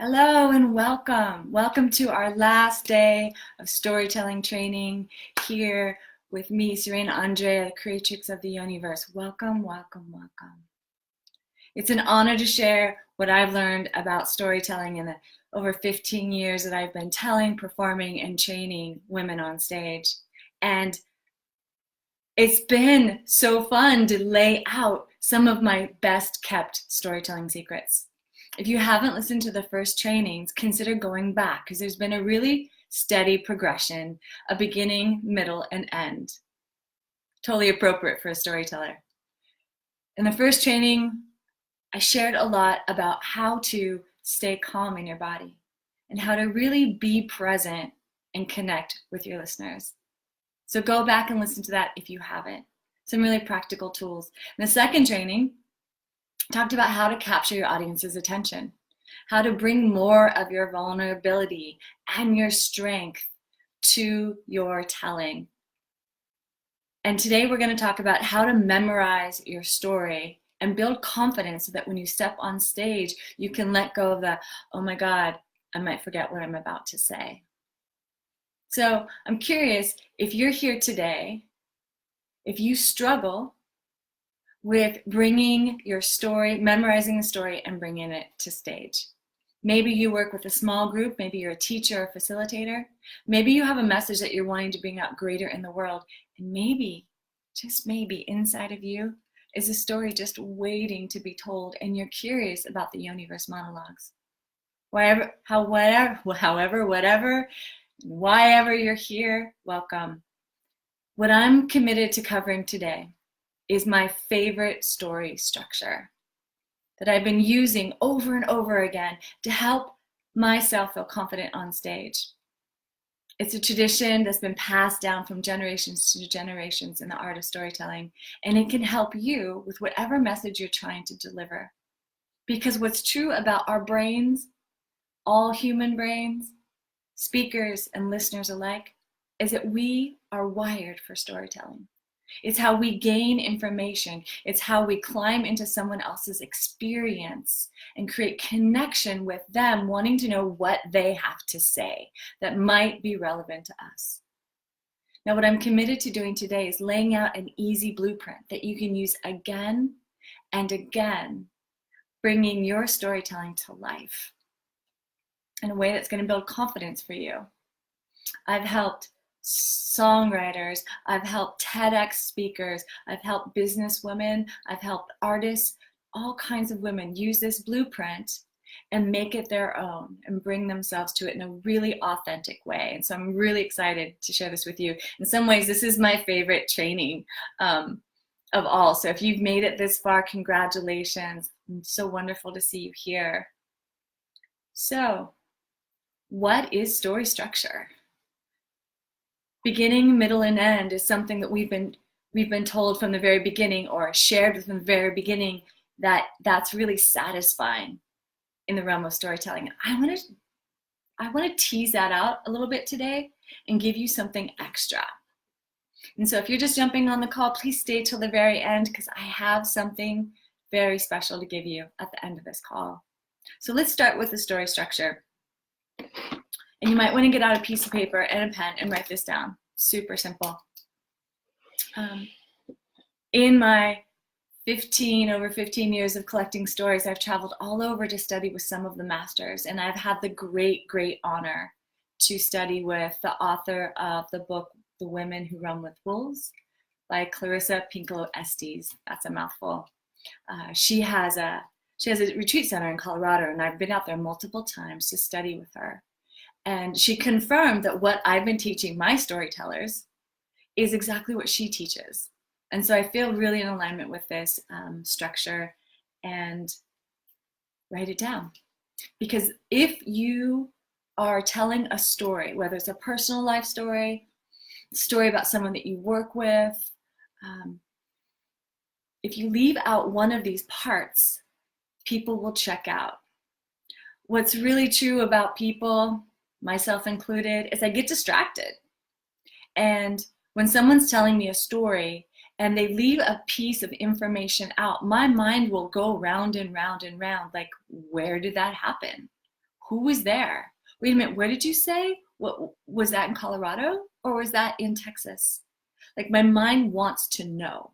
Hello and welcome. Welcome to our last day of storytelling training here with me, Serena Andrea, the creatrix of the YoniVerse. Welcome, welcome, welcome. It's an honor to share what I've learned about storytelling in the over 15 years that I've been telling, performing, and training women on stage. And it's been so fun to lay out some of my best kept storytelling secrets. If you haven't listened to the first trainings, consider going back because there's been a really steady progression, a beginning, middle, and end. Totally appropriate for a storyteller. In the first training, I shared a lot about how to stay calm in your body and how to really be present and connect with your listeners. So go back and listen to that if you haven't. Some really practical tools. In the second training, talked about how to capture your audience's attention, how to bring more of your vulnerability and your strength to your telling. And today we're going to talk about how to memorize your story and build confidence so that when you step on stage, you can let go of the, oh my God, I might forget what I'm about to say. So I'm curious if you're here today, if you struggle with bringing your story, memorizing the story and bringing it to stage. Maybe you work with a small group, maybe you're a teacher or facilitator, maybe you have a message that you're wanting to bring out greater in the world, and maybe, just maybe, inside of you is a story just waiting to be told and you're curious about the YoniVerse monologues. Wherever you're here, welcome. What I'm committed to covering today is my favorite story structure that I've been using over and over again to help myself feel confident on stage. It's a tradition that's been passed down from generations to generations in the art of storytelling, and it can help you with whatever message you're trying to deliver. Because what's true about our brains, all human brains, speakers and listeners alike, is that we are wired for storytelling. It's how we gain information. It's how we climb into someone else's experience and create connection with them, wanting to know what they have to say that might be relevant to us. Now, what I'm committed to doing today is laying out an easy blueprint that you can use again and again, bringing your storytelling to life in a way that's going to build confidence for you. I've helped songwriters, I've helped TEDx speakers, I've helped businesswomen, I've helped artists, all kinds of women use this blueprint and make it their own and bring themselves to it in a really authentic way. And so I'm really excited to share this with you. In some ways, this is my favorite training of all. So if you've made it this far, congratulations. It's so wonderful to see you here. So, what is story structure? Beginning, middle, and end is something that we've been told from the very beginning, or shared from the very beginning, that's really satisfying in the realm of storytelling. I want to tease that out a little bit today and give you something extra. And so if you're just jumping on the call, please stay till the very end because I have something very special to give you at the end of this call. So let's start with the story structure. And you might want to get out a piece of paper and a pen and write this down. Super simple. In my over 15 years of collecting stories, I've traveled all over to study with some of the masters, and I've had the great, great honor to study with the author of the book, The Women Who Run with Wolves, by Clarissa Pinkola Estes. That's a mouthful. She has a retreat center in Colorado, and I've been out there multiple times to study with her. And she confirmed that what I've been teaching my storytellers is exactly what she teaches. And so I feel really in alignment with this structure, and write it down. Because if you are telling a story, whether it's a personal life story, a story about someone that you work with, if you leave out one of these parts, people will check out. What's really true about people, myself included, is I get distracted. And when someone's telling me a story and they leave a piece of information out, my mind will go round and round and round, like, where did that happen? Who was there? Wait a minute, where did you say? What was that, in Colorado or was that in Texas? Like, my mind wants to know.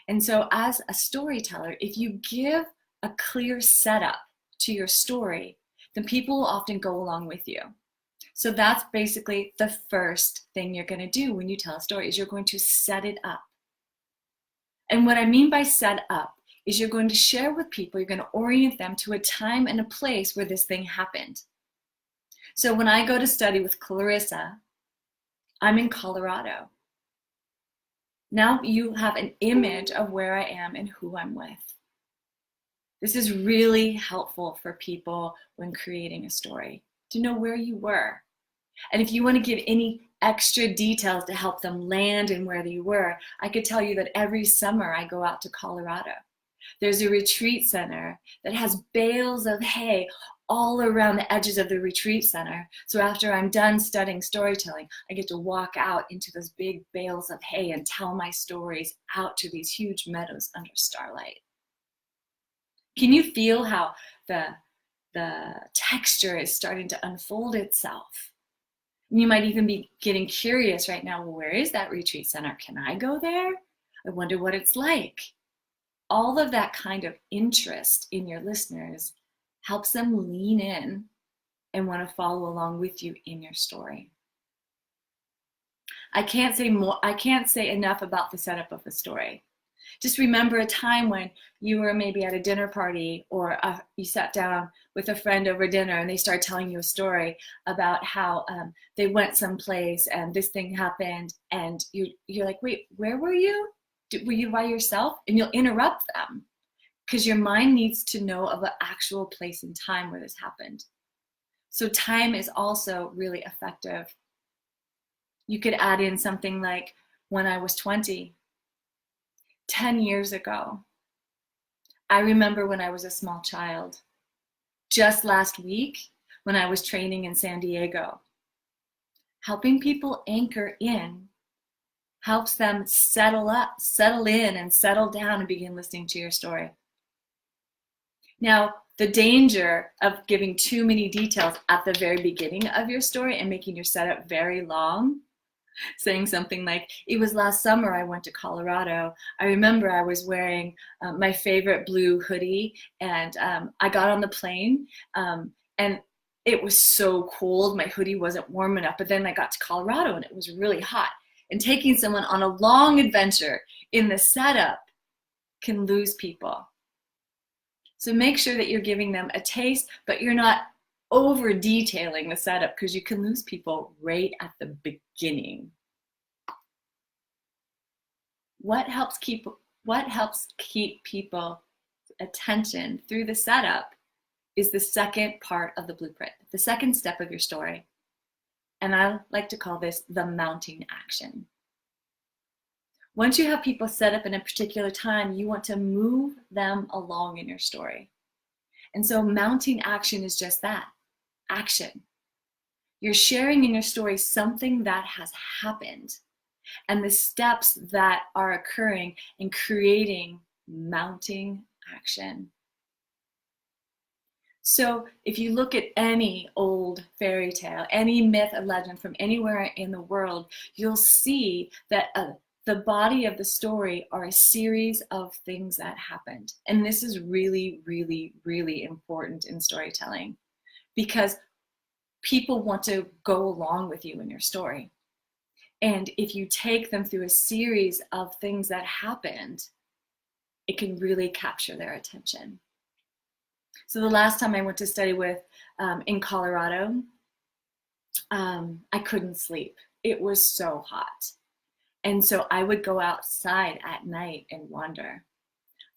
And so as a storyteller, if you give a clear setup to your story, then people will often go along with you. So that's basically the first thing you're going to do when you tell a story, is you're going to set it up. And what I mean by set up is you're going to share with people, you're going to orient them to a time and a place where this thing happened. So when I go to study with Clarissa, I'm in Colorado. Now you have an image of where I am and who I'm with. This is really helpful for people when creating a story, to know where you were. And if you want to give any extra details to help them land in where you were, I could tell you that every summer I go out to Colorado. There's a retreat center that has bales of hay all around the edges of the retreat center. So after I'm done studying storytelling, I get to walk out into those big bales of hay and tell my stories out to these huge meadows under starlight. Can you feel how the texture is starting to unfold itself? And you might even be getting curious right now, well, where is that retreat center? Can I go there? I wonder what it's like. All of that kind of interest in your listeners helps them lean in and want to follow along with you in your story. I can't say enough about the setup of a story. Just remember a time when you were maybe at a dinner party, or you sat down with a friend over dinner and they started telling you a story about how they went someplace and this thing happened, and you're like, wait, where were you? Were you by yourself? And you'll interrupt them because your mind needs to know of an actual place and time where this happened. So time is also really effective. You could add in something like, when I was 20, 10 years ago. I remember when I was a small child. Just last week, when I was training in San Diego. Helping people anchor in helps them settle in, and settle down and begin listening to your story. Now, the danger of giving too many details at the very beginning of your story and making your setup very long, saying something like, it was last summer I went to Colorado. I remember I was wearing my favorite blue hoodie, and I got on the plane and it was so cold. My hoodie wasn't warm enough, but then I got to Colorado and it was really hot. And taking someone on a long adventure in the setup can lose people. So make sure that you're giving them a taste, but you're not over detailing the setup, because you can lose people right at the beginning. What helps keep people's attention through the setup is the second part of the blueprint, the second step of your story. And I like to call this the mounting action. Once you have people set up in a particular time, you want to move them along in your story. And so mounting action is just that, action. You're sharing in your story something that has happened and the steps that are occurring in creating mounting action. So if you look at any old fairy tale, any myth or legend from anywhere in the world, you'll see that the body of the story are a series of things that happened. And this is really, really, really important in storytelling, because people want to go along with you in your story. And if you take them through a series of things that happened, it can really capture their attention. So the last time I went to study with in Colorado, I couldn't sleep. It was so hot. And so I would go outside at night and wander.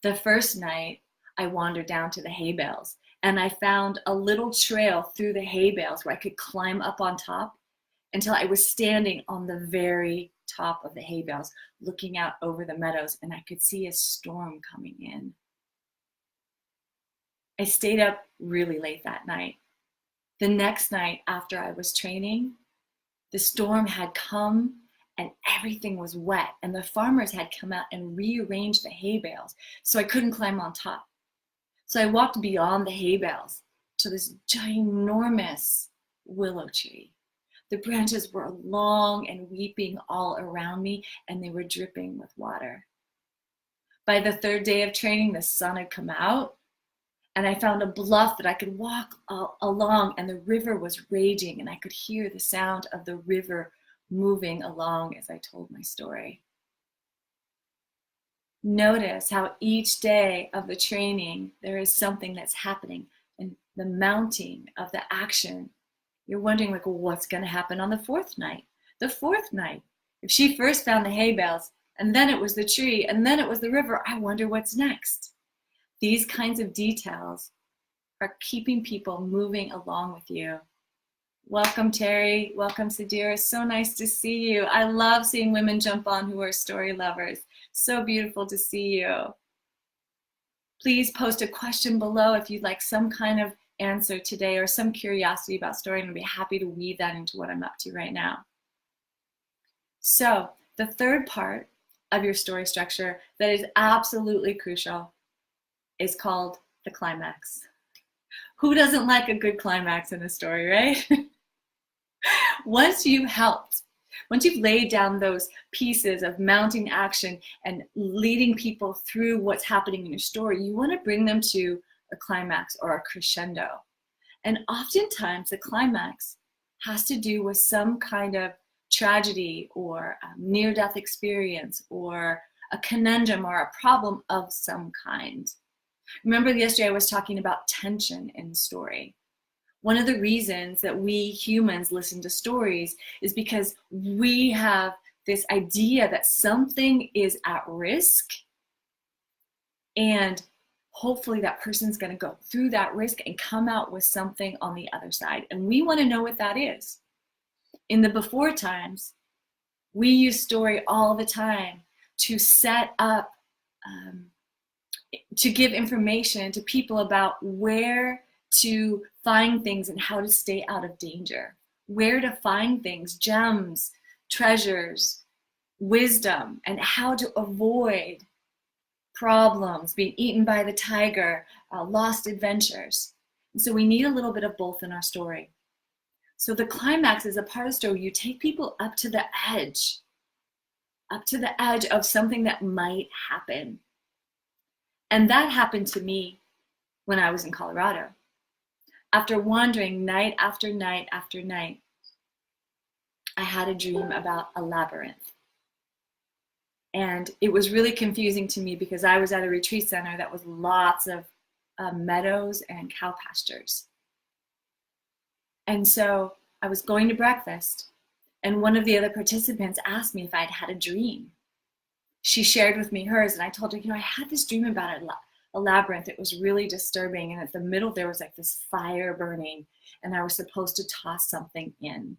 The first night, I wandered down to the hay bales, and I found a little trail through the hay bales where I could climb up on top until I was standing on the very top of the hay bales, looking out over the meadows, and I could see a storm coming in. I stayed up really late that night. The next night after I was training, the storm had come and everything was wet, and the farmers had come out and rearranged the hay bales, so I couldn't climb on top. So I walked beyond the hay bales to this ginormous willow tree. The branches were long and weeping all around me, and they were dripping with water. By the third day of training, the sun had come out, and I found a bluff that I could walk along, and the river was raging, and I could hear the sound of the river moving along as I told my story. Notice how each day of the training, there is something that's happening, and the mounting of the action. You're wondering, like, well, what's going to happen on the fourth night? The fourth night, if she first found the hay bales, and then it was the tree, and then it was the river, I wonder what's next. These kinds of details are keeping people moving along with you. Welcome, Terry. Welcome, Sadira. So nice to see you. I love seeing women jump on who are story lovers. So beautiful to see you. Please post a question below if you'd like some kind of answer today or some curiosity about story, and I'd be happy to weave that into what I'm up to right now. So the third part of your story structure that is absolutely crucial is called the climax. Who doesn't like a good climax in a story, right? Once you've laid down those pieces of mounting action and leading people through what's happening in your story, you want to bring them to a climax or a crescendo. And oftentimes the climax has to do with some kind of tragedy or near-death experience or a conundrum or a problem of some kind. Remember yesterday I was talking about tension in the story. One of the reasons that we humans listen to stories is because we have this idea that something is at risk, and hopefully that person's going to go through that risk and come out with something on the other side. And we want to know what that is. In the before times, we use story all the time to set up, to give information to people about where to find things and how to stay out of danger, where to find things, gems, treasures, wisdom, and how to avoid problems, being eaten by the tiger, lost adventures. And so we need a little bit of both in our story. So the climax is a part of the story. You take people up to the edge of something that might happen. And that happened to me when I was in Colorado. After wandering night after night after night, I had a dream about a labyrinth. And it was really confusing to me because I was at a retreat center that was lots of meadows and cow pastures. And so I was going to breakfast, and one of the other participants asked me if I'd had a dream. She shared with me hers, and I told her, I had this dream about a labyrinth. It was really disturbing, and at the middle there was like this fire burning, and I was supposed to toss something in.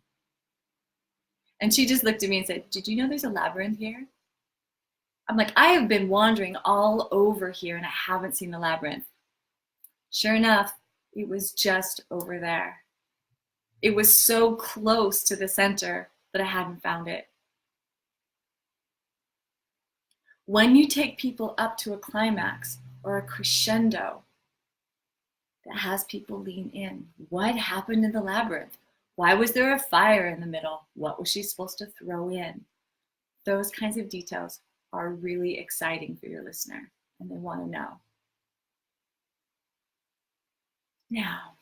And she just looked at me and said, "Did you know there's a labyrinth here?" I'm like, I have been wandering all over here and I haven't seen the labyrinth. Sure enough, it was just over there. It was so close to the center that I hadn't found it. When you take people up to a climax or a crescendo that has people lean in, what happened in the labyrinth? Why was there a fire in the middle? What was she supposed to throw in? Those kinds of details are really exciting for your listener, and they want to know. Now,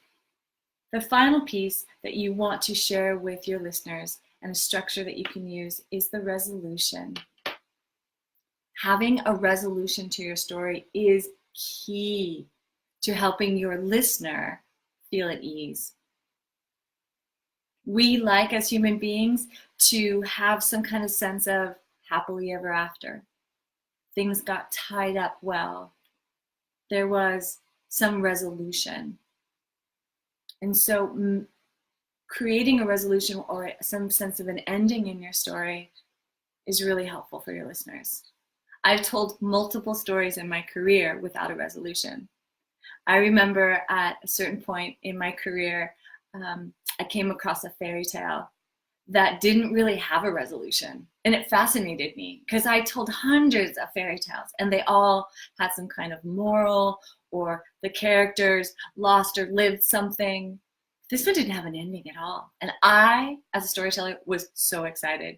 the final piece that you want to share with your listeners and a structure that you can use is the resolution. Having a resolution to your story is key to helping your listener feel at ease. We like, as human beings, to have some kind of sense of happily ever after. Things got tied up well. There was some resolution. And so creating a resolution or some sense of an ending in your story is really helpful for your listeners. I've told multiple stories in my career without a resolution. I remember at a certain point in my career, I came across a fairy tale that didn't really have a resolution. And it fascinated me because I told hundreds of fairy tales and they all had some kind of moral, or the characters lost or lived something. This one didn't have an ending at all. And I, as a storyteller, was so excited.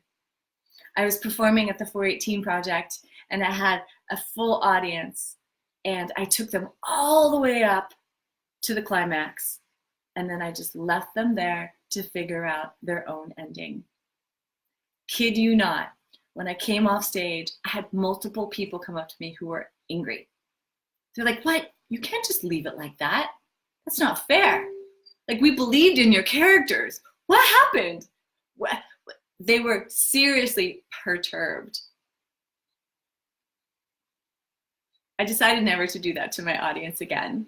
I was performing at the 418 Project and I had a full audience and I took them all the way up to the climax. And then I just left them there to figure out their own ending. Kid you not, when I came off stage, I had multiple people come up to me who were angry. They're like, what? You can't just leave it like that. That's not fair. Like, we believed in your characters. What happened? They were seriously perturbed. I decided never to do that to my audience again.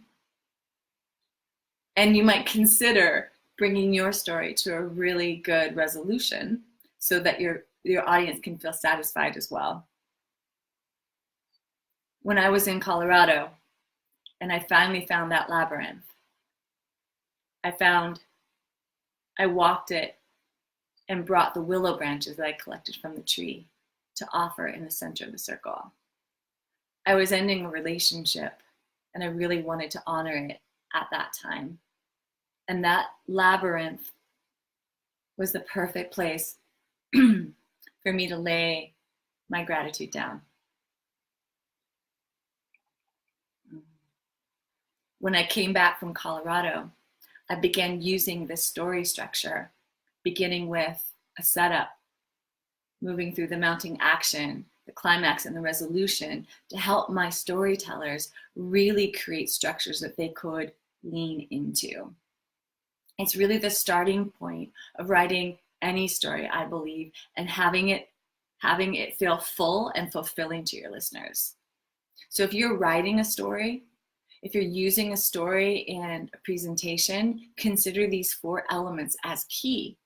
And you might consider bringing your story to a really good resolution so that your audience can feel satisfied as well. When I was in Colorado and I finally found that labyrinth, I walked it and brought the willow branches that I collected from the tree to offer in the center of the circle. I was ending a relationship and I really wanted to honor it at that time. And that labyrinth was the perfect place for me to lay my gratitude down. When I came back from Colorado, I began using this story structure, beginning with a setup, moving through the mounting action, the climax, and the resolution to help my storytellers really create structures that they could lean into. It's really the starting point of writing any story, I believe, and having it feel full and fulfilling to your listeners. So if you're writing a story, if you're using a story in a presentation, consider these 4 elements as key.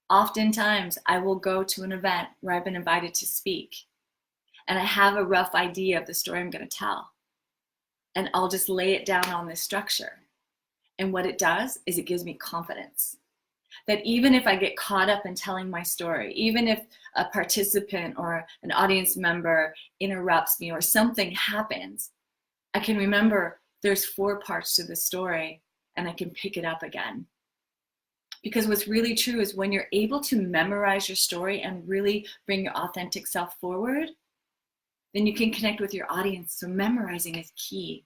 Oftentimes, I will go to an event where I've been invited to speak, and I have a rough idea of the story I'm going to tell, and I'll just lay it down on this structure. And what it does is it gives me confidence that even if I get caught up in telling my story, even if a participant or an audience member interrupts me or something happens, I can remember there's 4 parts to the story and I can pick it up again. Because what's really true is when you're able to memorize your story and really bring your authentic self forward, then you can connect with your audience. So memorizing is key.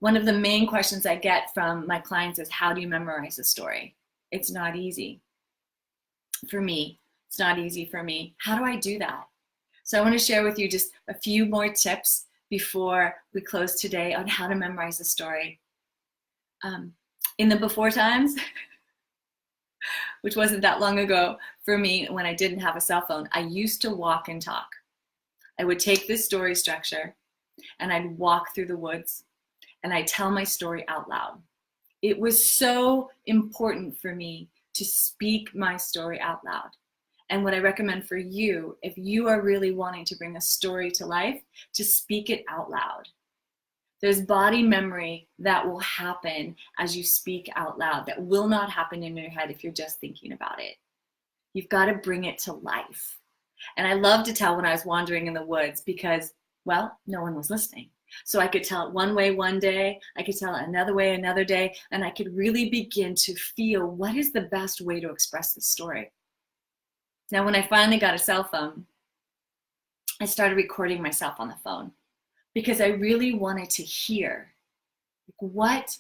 One of the main questions I get from my clients is, how do you memorize a story? It's not easy. For me, it's not easy for me. How do I do that? So I want to share with you just a few more tips before we close today on how to memorize a story. In the before times, which wasn't that long ago for me when I didn't have a cell phone, I used to walk and talk. I would take this story structure and I'd walk through the woods and I tell my story out loud. It was so important for me to speak my story out loud. And what I recommend for you, if you are really wanting to bring a story to life, to speak it out loud. There's body memory that will happen as you speak out loud that will not happen in your head if you're just thinking about it. You've got to bring it to life. And I love to tell when I was wandering in the woods because, well, no one was listening. So I could tell it one way one day, I could tell it another way another day, and I could really begin to feel what is the best way to express this story. Now, when I finally got a cell phone, I started recording myself on the phone because I really wanted to hear, what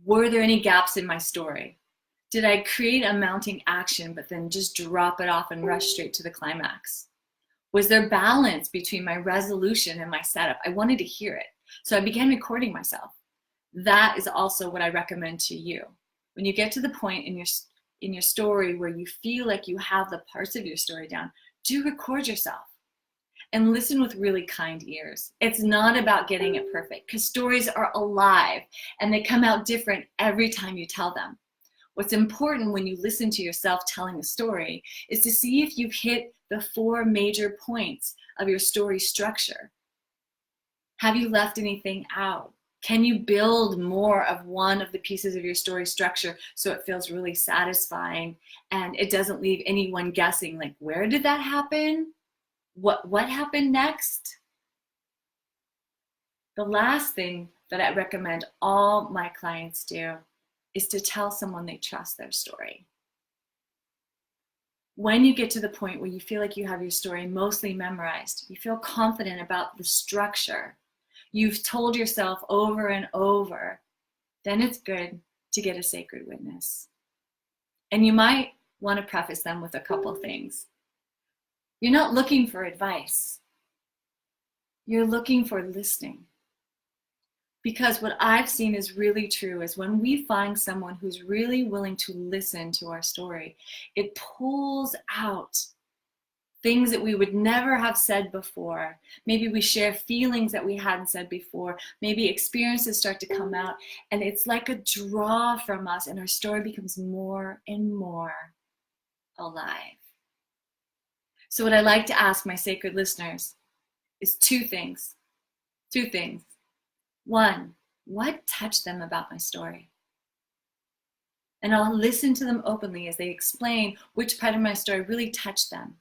were there any gaps in my story? Did I create a mounting action but then just drop it off and rush straight to the climax? Was there balance between my resolution and my setup? I wanted to hear it. So I began recording myself. That is also what I recommend to you. When you get to the point in your story where you feel like you have the parts of your story down, do record yourself and listen with really kind ears. It's not about getting it perfect because stories are alive and they come out different every time you tell them. What's important when you listen to yourself telling a story is to see if you've hit the 4 major points of your story structure. Have you left anything out? Can you build more of one of the pieces of your story structure so it feels really satisfying and it doesn't leave anyone guessing, like, where did that happen? What happened next? The last thing that I recommend all my clients do is to tell someone they trust their story. When you get to the point where you feel like you have your story mostly memorized, you feel confident about the structure, you've told yourself over and over, then it's good to get a sacred witness. And you might want to preface them with a couple things. You're not looking for advice. You're looking for listening. Because what I've seen is really true is when we find someone who's really willing to listen to our story, it pulls out things that we would never have said before. Maybe we share feelings that we hadn't said before. Maybe experiences start to come out, and it's like a draw from us, and our story becomes more and more alive. So what I like to ask my sacred listeners is two things. One, what touched them about my story? And I'll listen to them openly as they explain which part of my story really touched them.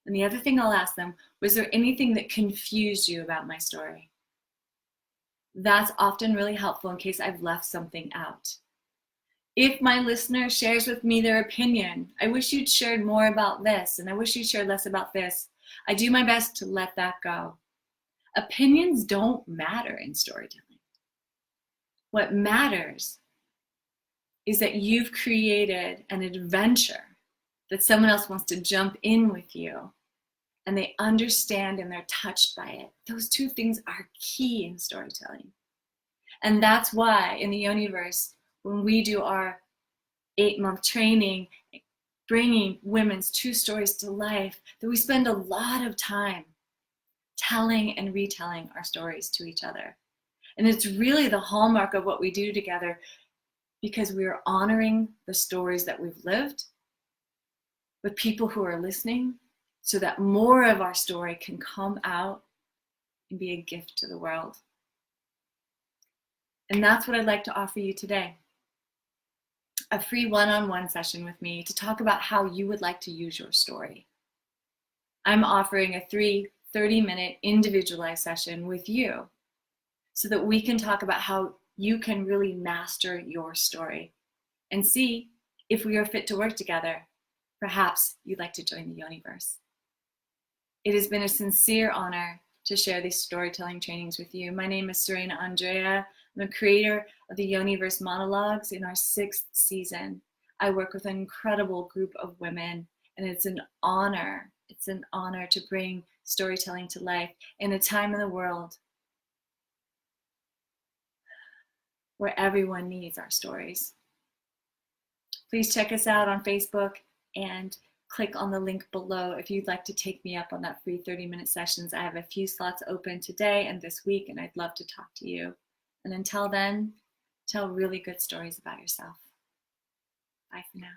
And the other thing I'll ask them, was there anything that confused you about my story? That's often really helpful in case I've left something out. If my listener shares with me their opinion, I wish you'd shared more about this, and I wish you'd shared less about this, I do my best to let that go. Opinions don't matter in storytelling. What matters is that you've created an adventure that someone else wants to jump in with you, and they understand and they're touched by it. Those two things are key in storytelling. And that's why in the YoniVerse, when we do our 8-month training, bringing women's true stories to life, that we spend a lot of time telling and retelling our stories to each other. And it's really the hallmark of what we do together, because we are honoring the stories that we've lived with people who are listening, so that more of our story can come out and be a gift to the world. And that's what I'd like to offer you today. A free one-on-one session with me to talk about how you would like to use your story. I'm offering a 30-minute individualized session with you so that we can talk about how you can really master your story and see if we are fit to work together. Perhaps you'd like to join the YoniVerse. It has been a sincere honor to share these storytelling trainings with you. My name is Serena Andrea. I'm the creator of the YoniVerse Monologues in our 6th season. I work with an incredible group of women, and it's an honor. It's an honor to bring storytelling to life in a time in the world where everyone needs our stories. Please check us out on Facebook and click on the link below if you'd like to take me up on that free 30-minute sessions. I have a few slots open today and this week, and I'd love to talk to you. And until then, tell really good stories about yourself. Bye for now.